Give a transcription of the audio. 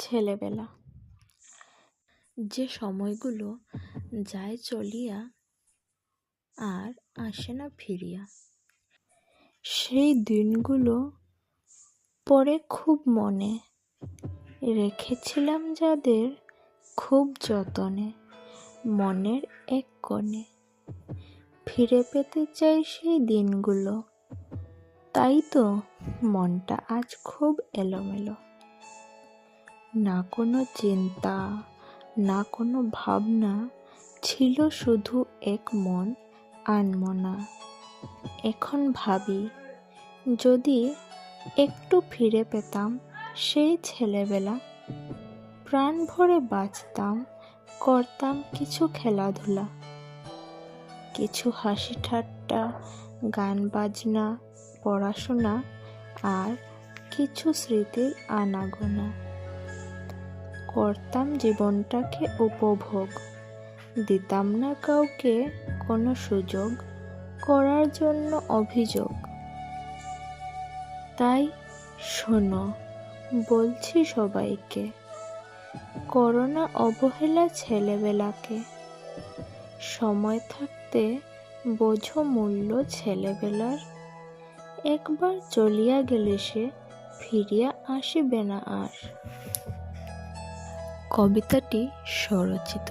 ছেলেবেলা, যে সময়গুলো যায় চলিয়া আর আসে না ফিরিয়া। সেই দিনগুলো পরে খুব মনে রেখেছিলাম যাদের খুব যতনে, মনের এক কোণে। ফিরে পেতে চাই সেই দিনগুলো, তাই তো মনটা আজ খুব এলোমেলো। না কোনো চিন্তা, না কোনো ভাবনা, ছিল শুধু এক মন আনমনা। এখন ভাবি, যদি একটু ফিরে পেতাম সেই ছেলেবেলা, প্রাণ ভরে বাঁচতাম, করতাম কিছু খেলাধুলা, কিছু হাসি ঠাট্টা, গান বাজনা, পড়াশোনা, আর কিছু স্মৃতির আনাগোনা। করতাম জীবনটাকে উপভোগ, দিতাম না কাউকে কোনো সুযোগ করার জন্য অভিযোগ। তাই শোনো, বলছি সবাইকে, করো না অবহেলা ছেলেবেলাকে। সময় থাকতে বোঝো মূল্য ছেলেবেলার। একবার চলিয়া গেলে সে ফিরিয়া আসিবে না আর। কবিতাটি স্বরচিত।